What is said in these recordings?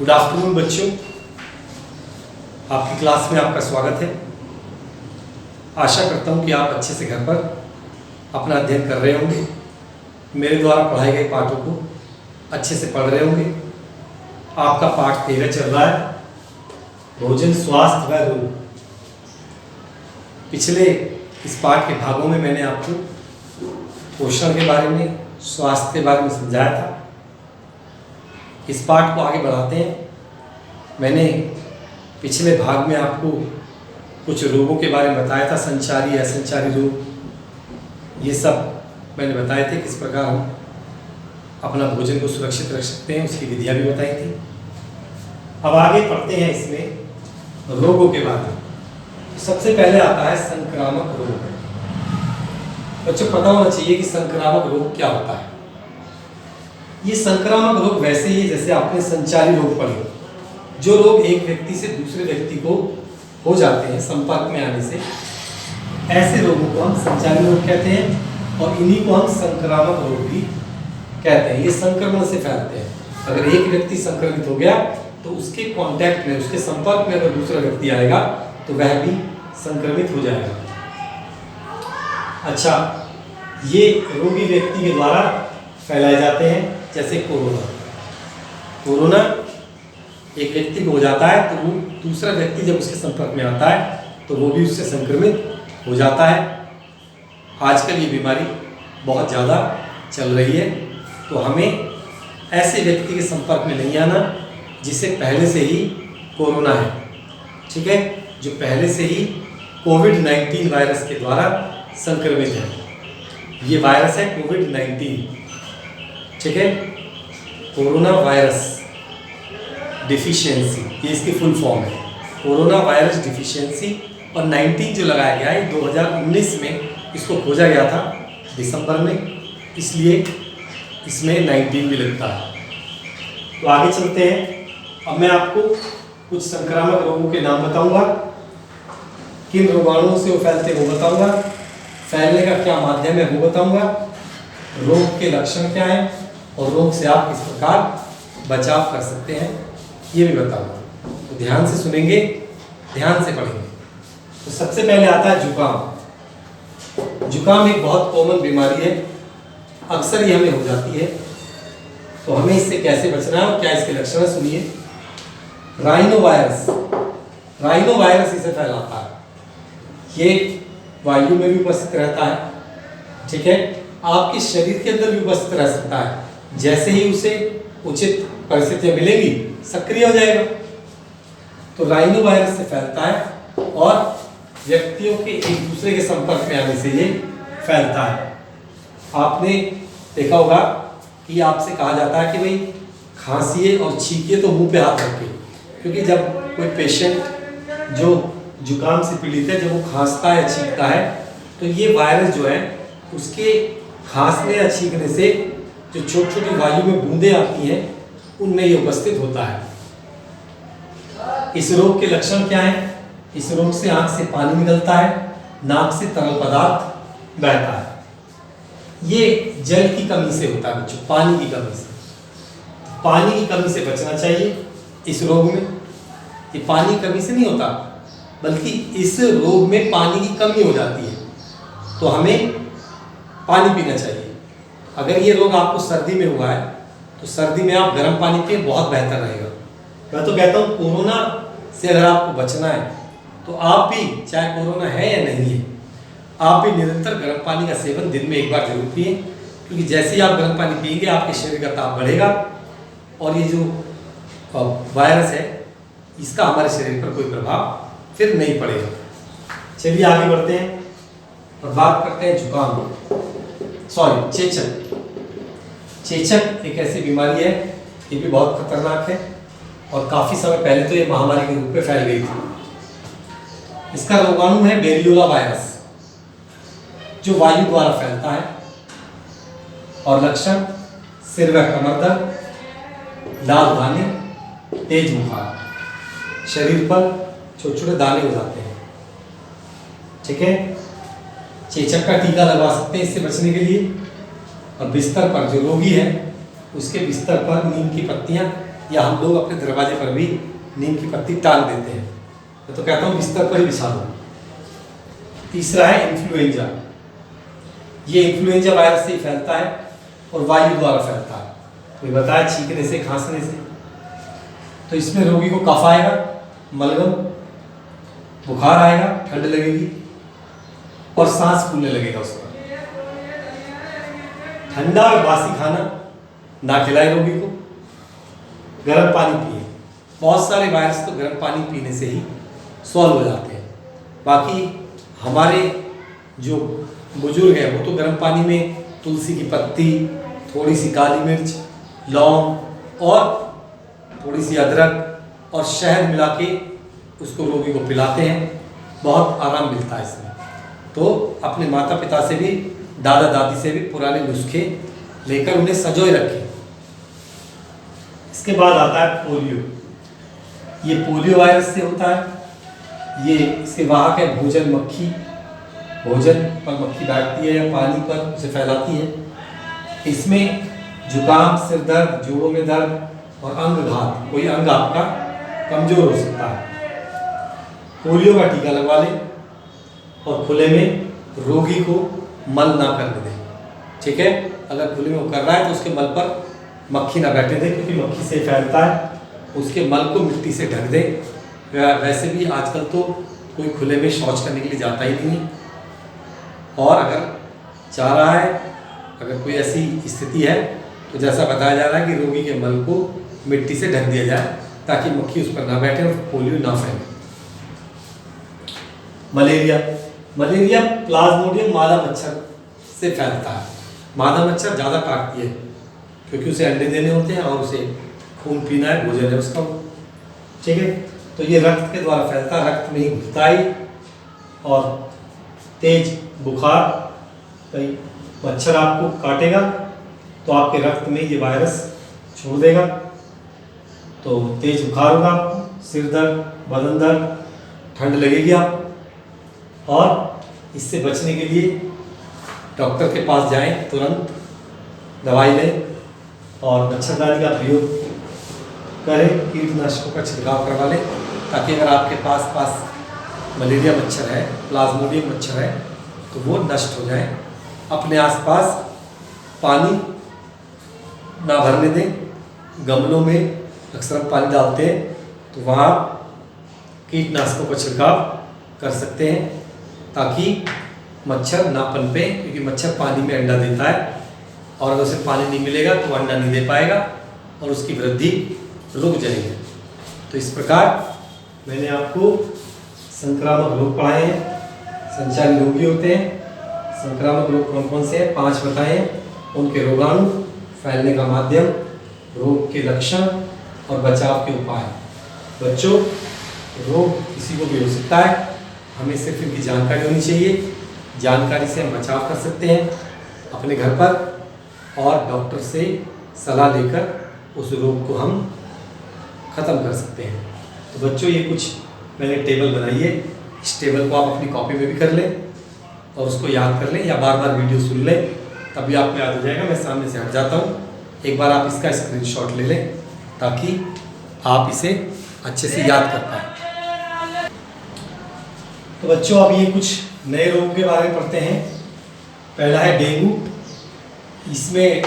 Good afternoon बच्चों, आपकी class में आपका स्वागत है। आशा करता हूँ कि आप अच्छे से घर पर अपना अध्ययन कर रहे होंगे, मेरे द्वारा पढ़ाए गए पाठों को अच्छे से पढ़ रहे होंगे। आपका पाठ 13 चल रहा है, भोजन, स्वास्थ्य व रोग। पिछले इस पाठ के भागों में मैंने आपको पोषण के बारे में, स्वास्थ्य के बारे में समझाया था। इस पाठ को आगे बढ़ाते हैं। मैंने पिछले भाग में आपको कुछ रोगों के बारे में बताया था, संचारी असंचारी रोग, ये सब मैंने बताए थे। किस प्रकार हम अपना भोजन को सुरक्षित रख सकते हैं, उसकी विधियाँ भी बताई थी। अब आगे पढ़ते हैं इसमें रोगों के बारे में। सबसे पहले आता है संक्रामक रोग। बच्चों पता होना चाहिए कि संक्रामक रोग क्या होता है। ये संक्रामक रोग वैसे ही जैसे आपने संचारी रोग पढ़े, जो रोग एक व्यक्ति से दूसरे व्यक्ति को हो जाते हैं संपर्क में आने से, ऐसे रोगों को हम संचारी रोग कहते हैं और इन्हीं को हम संक्रामक रोग भी कहते हैं। ये संक्रमण से फैलते हैं। अगर एक व्यक्ति संक्रमित हो गया तो उसके कांटेक्ट में, उसके संपर्क में अगर दूसरा व्यक्ति आएगा तो वह भी संक्रमित हो जाएगा। अच्छा, ये रोगी व्यक्ति के द्वारा फैलाए जाते हैं, जैसे कोरोना एक व्यक्ति को हो जाता है तो वो दूसरा व्यक्ति जब उसके संपर्क में आता है तो वो भी उससे संक्रमित हो जाता है। आजकल ये बीमारी बहुत ज़्यादा चल रही है, तो हमें ऐसे व्यक्ति के संपर्क में नहीं आना जिसे पहले से ही कोरोना है, ठीक है, जो पहले से ही कोविड-19 वायरस के द्वारा संक्रमित है। ये वायरस है कोविड-19, ठीक है, कोरोना वायरस डिफिशियंसी, ये इसकी फुल फॉर्म है, कोरोना वायरस डिफिशियंसी। और 19 जो लगाया गया है 2019 में, इसको खोजा गया था दिसंबर में, इसलिए इसमें 19 भी लगता है। तो आगे चलते हैं। अब मैं आपको कुछ संक्रामक रोगों के नाम बताऊंगा, किन रोगाणुओं से वो फैलते हैं वो बताऊंगा, फैलने का क्या माध्यम है वो बताऊंगा, रोग के लक्षण क्या हैं और रोग से आप किस प्रकार बचाव कर सकते हैं ये भी बताऊंगा। तो ध्यान से सुनेंगे, ध्यान से पढ़ेंगे। तो सबसे पहले आता है जुकाम। जुकाम एक बहुत कॉमन बीमारी है, अक्सर ये हमें हो जाती है। तो हमें इससे कैसे बचना है और क्या इसके लक्षण है, सुनिए। राइनो वायरस इसे फैलाता है। ये वायु में भी उपस्थित रहता है, ठीक है, आपके शरीर के अंदर भी उपस्थित रह सकता है। जैसे ही उसे उचित परिस्थितियां मिलेंगी सक्रिय हो जाएगा। तो राइनो वायरस से फैलता है और व्यक्तियों के एक दूसरे के संपर्क में आने से ये फैलता है। आपने देखा होगा कि आपसे कहा जाता है कि भाई खांसिए और छींकिए तो मुंह पे हाथ रखें, क्योंकि जब कोई पेशेंट जो जुकाम से पीड़ित है, जब वो खांसता है, छींकता है, तो ये वायरस जो है उसके खांसने या छींकने से जो छोटी छोटी वायु में बूंदें आती हैं उनमें ये उपस्थित होता है। इस रोग के लक्षण क्या हैं? इस रोग से आंख से पानी निकलता है, नाक से तरल पदार्थ बहता है। ये जल की कमी से होता है बच्चों, पानी की कमी से। पानी की कमी से बचना चाहिए इस रोग में। ये पानी की कमी से नहीं होता, बल्कि इस रोग में पानी की कमी हो जाती है, तो हमें पानी पीना चाहिए। अगर ये रोग आपको सर्दी में हुआ है तो सर्दी में आप गर्म पानी पिए, बहुत बेहतर रहेगा। मैं तो कहता हूँ कोरोना से अगर आपको बचना है तो आप भी, चाहे कोरोना है या नहीं है, आप भी निरंतर गर्म पानी का सेवन दिन में एक बार जरूर पिए, क्योंकि जैसे ही आप गर्म पानी पिएंगे आपके शरीर का ताप बढ़ेगा और ये जो वायरस है इसका हमारे शरीर पर कोई प्रभाव फिर नहीं पड़ेगा। चलिए आगे बढ़ते हैं और बात करते हैं चेचक एक ऐसी बीमारी है, ये भी बहुत खतरनाक है और काफ़ी समय पहले तो ये महामारी के रूप में फैल गई थी। इसका रोगाणु है बेरियोला वायरस, जो वायु द्वारा फैलता है। और लक्षण सिर व कमर दर्द, लाल दाने, तेज बुखार, शरीर पर छोटे छोटे दाने हो जाते हैं, ठीक है। चेचक का टीका लगवा सकते हैं इससे बचने के लिए। और बिस्तर पर जो रोगी है उसके बिस्तर पर नीम की पत्तियां या हम लोग अपने दरवाजे पर भी नीम की पत्ती टांग देते हैं। मैं तो कहता हूँ बिस्तर पर ही बिछा दो। तीसरा है इन्फ्लुएंजा। ये इन्फ्लुएंजा वायरस से ही फैलता है और वायु द्वारा फैलता है। कोई बताया छींकने से, खांसने से। तो इसमें रोगी को कफ आएगा, मलगम, बुखार आएगा, ठंड लगेगी और सांस फूलने लगेगा उसका। ठंडा और बासी खाना ना खिलाए रोगी को, गर्म पानी पिए। बहुत सारे वायरस तो गर्म पानी पीने से ही सॉल्व हो जाते हैं। बाकी हमारे जो बुजुर्ग हैं वो तो गर्म पानी में तुलसी की पत्ती, थोड़ी सी काली मिर्च, लौंग और थोड़ी सी अदरक और शहद मिला के उसको रोगी को पिलाते हैं। बहुत आराम मिलता है इसमें। तो अपने माता पिता से भी, दादा दादी से भी पुराने नुस्खे लेकर उन्हें संजोए रखें। इसके बाद आता है पोलियो। ये पोलियो वायरस से होता है। ये इसके वाहक है भोजन मक्खी। भोजन पर मक्खी बैठती है या पानी पर उसे फैलाती है। इसमें जुकाम, सिर दर्द, जोड़ों में दर्द और अंग घात, कोई अंग आपका कमजोर हो सकता है। पोलियो का टीका लगवा लें और खुले में रोगी को मल ना करने दें। ठीक है, अगर खुले में वो कर रहा है तो उसके मल पर मक्खी ना बैठने दें, क्योंकि मक्खी से फैलता है। उसके मल को मिट्टी से ढक दें। वैसे भी आजकल तो कोई खुले में शौच करने के लिए जाता ही नहीं है। और अगर चाह रहा है, अगर कोई ऐसी स्थिति है तो जैसा बताया जा रहा है कि रोगी के मल को मिट्टी से ढक दिया जाए ताकि मक्खी उस पर ना बैठे और पोलियो ना फैले। मलेरिया। मलेरिया प्लाज्मोडियम मादा मच्छर से फैलता है। मादा मच्छर ज़्यादा काटती है क्योंकि उसे अंडे देने होते हैं और उसे खून पीना है, भोजन है उसका। ठीक है, तो ये रक्त के द्वारा फैलता है। रक्त में ही घुलताई और तेज बुखार। कई मच्छर आपको काटेगा तो आपके रक्त में ये वायरस छोड़ देगा, तो तेज बुखार होगा आपको, सिर दर्द, बदन दर्द, ठंड लगेगी आपको। और इससे बचने के लिए डॉक्टर के पास जाएं, तुरंत दवाई लें और मच्छरदानी का प्रयोग करें, कीटनाशकों का छिड़काव करवा लें, ताकि अगर आपके पास मलेरिया मच्छर है, प्लाज्मोडियम मच्छर है, तो वो नष्ट हो जाए। अपने आसपास पानी ना भरने दें। गमलों में अक्सर हम पानी डालते हैं तो वहाँ कीटनाशकों का छिड़काव कर सकते हैं ताकि मच्छर ना पनपे, क्योंकि मच्छर पानी में अंडा देता है और अगर उसे पानी नहीं मिलेगा तो अंडा नहीं दे पाएगा और उसकी वृद्धि रुक जाएगी। तो इस प्रकार मैंने आपको संक्रामक रोग पढ़ाए हैं, संचारी रोग भी होते हैं। संक्रामक रोग कौन कौन से हैं 5 बताए हैं, उनके रोगाणु, फैलने का माध्यम, रोग के लक्षण और बचाव के उपाय। बच्चों, रोग किसी को भी हो सकता है, हमें सिर्फ इनकी जानकारी होनी चाहिए। जानकारी से हम बचाव कर सकते हैं अपने घर पर और डॉक्टर से सलाह लेकर उस रोग को हम ख़त्म कर सकते हैं। तो बच्चों, ये कुछ मैंने टेबल बनाई है। इस टेबल को आप अपनी कॉपी में भी कर लें और उसको याद कर लें या बार बार वीडियो सुन लें, तभी आपको याद हो जाएगा। मैं सामने से हट जाता हूँ, एक बार आप इसका स्क्रीनशॉट ले लें ताकि आप इसे अच्छे से याद कर पाएँ। तो बच्चों, अब ये कुछ नए रोगों के बारे में पढ़ते हैं। पहला है डेंगू। इसमें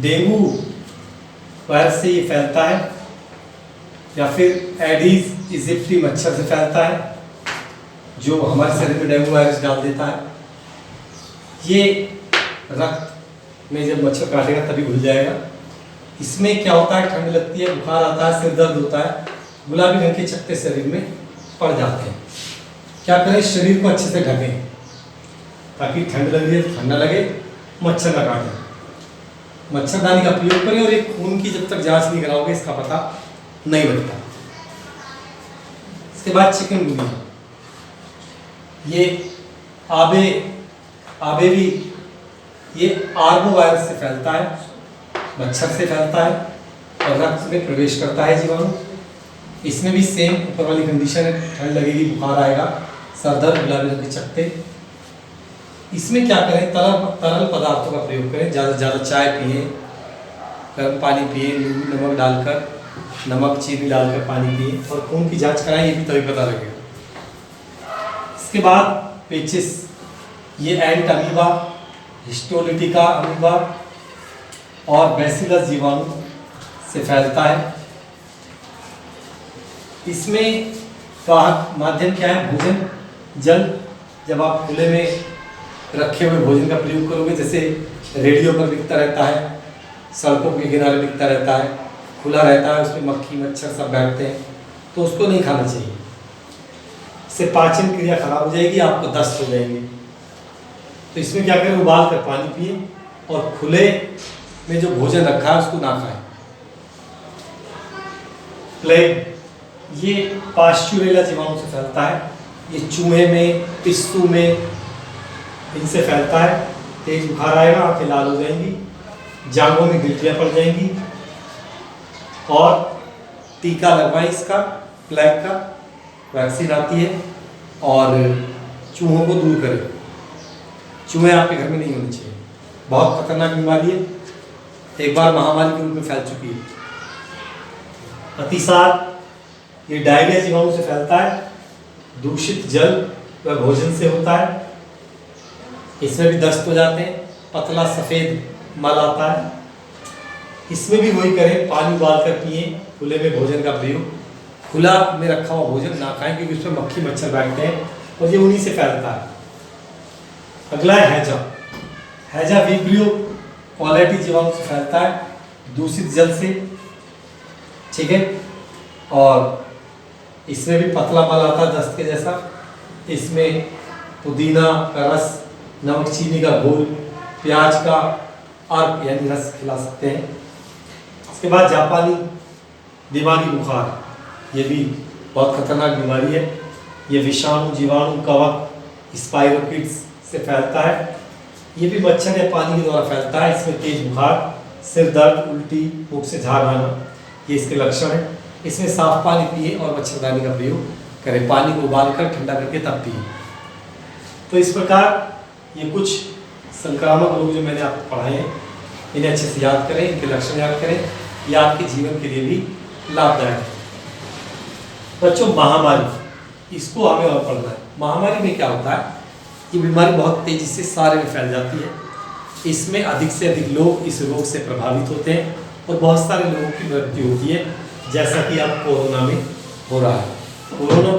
डेंगू वायरस से ये फैलता है या फिर एडीज इजिप्टी मच्छर से फैलता है जो हमारे शरीर में डेंगू वायरस डाल देता है। ये रक्त में जब मच्छर काटेगा तभी घुल जाएगा। इसमें क्या होता है, ठंड लगती है, बुखार आता है, सिर दर्द होता है, गुलाबी रंग के चकत्ते शरीर में पड़ जाते हैं। क्या करें, शरीर को अच्छे से ढकें ताकि ठंड लगे तो ठंडा लगे, मच्छर ना काटे। मच्छरदानी का प्रयोग करें और एक खून की जब तक जांच नहीं कराओगे इसका पता नहीं लगता। इसके बाद चिकनगुनिया। ये आबे भी ये आर्बो वायरस से फैलता है, मच्छर से फैलता है और रक्त में प्रवेश करता है जीवाणु। इसमें भी सेम ऊपर वाली कंडीशन है, ठंड लगेगी, बुखार आएगा, सर दर्द, गुलाबी रंग के चकत्ते। इसमें क्या करें, तरल पदार्थों का प्रयोग करें। ज़्यादा से ज़्यादा चाय पिए, गर्म पानी पिए, नींबू नमक डालकर नमक चीनी डालकर पानी पिए और खून की जांच कराएं, ये भी तभी पता लगेगा। इसके बाद पेचिस, ये एंट अमीबा, हिस्टोलिटिका अमीबा और बैसिलस जीवाणु से फैलता है। इसमें वाहक माध्यम क्या है? भोजन, जल। जब आप खुले में रखे हुए भोजन का प्रयोग करोगे, जैसे रेडियो पर बिकता रहता है, सड़कों के किनारे बिकता रहता है, खुला रहता है, उसमें मक्खी मच्छर सब बैठते हैं, तो उसको नहीं खाना चाहिए। इससे पाचन क्रिया खराब हो जाएगी, आपको दस्त हो जाएंगे। तो इसमें क्या करें? उबाल कर पानी पिए और खुले में जो भोजन रखा है उसको ना खाएं। प्लेग, ये पास्चुरेला जीवाणु से फैलता है। ये चूहे में, पिस्सू में, इनसे फैलता है। तेज बुखार आएगा, आंखें लाल हो जाएंगी, जांघों में गिल्टियाँ पड़ जाएंगी। और टीका लगवाएं इसका, प्लेग का वैक्सीन आती है, और चूहों को दूर करें। चूहे आपके घर में नहीं होने चाहिए, बहुत खतरनाक बीमारी है, एक बार महामारी के रूप में फैल चुकी है। अतिसार, ये डायरिया जीवाणु से फैलता है। दूषित जल व भोजन से होता है। इसमें भी दस्त हो जाते हैं, पतला सफ़ेद मल आता है। इसमें भी वही करें, पानी उबाल कर पिए, खुले में भोजन का प्रयोग। खुला में रखा हुआ भोजन ना खाएं, क्योंकि उसमें मक्खी मच्छर बैठते हैं और ये उन्हीं से फैलता है। अगला है हैजा। हैजा विब्रियो क्वालिटी जीवाणु से फैलता है, दूषित जल से, ठीक है। और इसमें भी पतला मल आता है, दस्त के जैसा। इसमें पुदीना का रस, नमक चीनी का घोल, प्याज का अर्क यानी रस खिला सकते हैं। इसके बाद जापानी दिमागी बुखार, ये भी बहुत खतरनाक बीमारी है। ये विषाणु, जीवाणु, कवक, स्पाइरोकिट्स से फैलता है। ये भी मच्छर या पानी के द्वारा फैलता है। इसमें तेज बुखार, सिर दर्द, उल्टी, मुख से झाग आना, ये इसके लक्षण है। इसमें साफ पानी पिए और मच्छरदानी का प्रयोग करें। पानी को उबाल कर ठंडा करके तब पिए। तो इस प्रकार ये कुछ संक्रामक रोग जो मैंने आपको पढ़ाए हैं, इन्हें अच्छे से याद करें, इनके लक्षण याद करें, ये आपके जीवन के लिए भी लाभदायक है। बच्चों, महामारी, इसको हमें और पढ़ना है। महामारी में क्या होता है? ये बीमारी बहुत तेजी से सारे में फैल जाती है। इसमें अधिक से अधिक लोग इस रोग से प्रभावित होते हैं और बहुत सारे लोगों की मृत्यु होती है, जैसा कि अब कोरोना में हो रहा है। कोरोना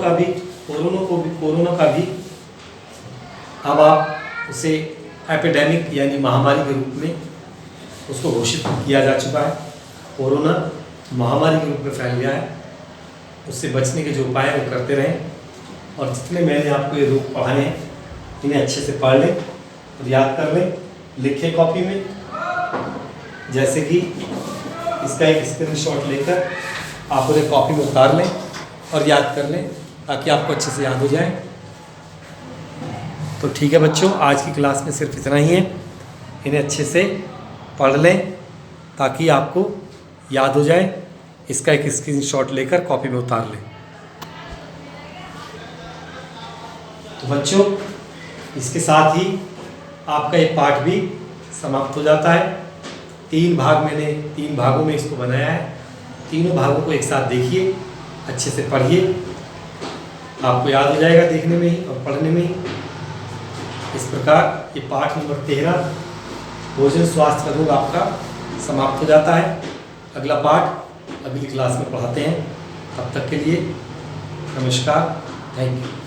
का भी अब आप उसे एपिडेमिक यानी महामारी के रूप में उसको घोषित किया जा चुका है। कोरोना महामारी के रूप में फैल गया है। उससे बचने के जो उपाय हैं वो करते रहें, और जितने मैंने आपको ये रोग पढ़ाए हैं इन्हें अच्छे से पढ़ लें और याद कर लें, लिखें कॉपी में। जैसे कि इसका एक स्क्रीनशॉट लेकर आप उन्हें कॉपी में उतार लें और याद कर लें, ताकि आपको अच्छे से याद हो जाए। तो ठीक है बच्चों, आज की क्लास में सिर्फ इतना ही है। इन्हें अच्छे से पढ़ लें ताकि आपको याद हो जाए। इसका एक स्क्रीनशॉट लेकर कॉपी में उतार लें। तो बच्चों, इसके साथ ही आपका ये पाठ भी समाप्त हो जाता है। 3 भागों में इसको बनाया है। तीनों भागों को एक साथ देखिए, अच्छे से पढ़िए, आपको याद हो जाएगा देखने में ही और पढ़ने में ही। इस प्रकार ये पाठ नंबर 13 भोजन स्वास्थ्य का रोग आपका समाप्त हो जाता है। अगला पाठ अगली क्लास में पढ़ाते हैं। तब तक के लिए नमस्कार, थैंक यू।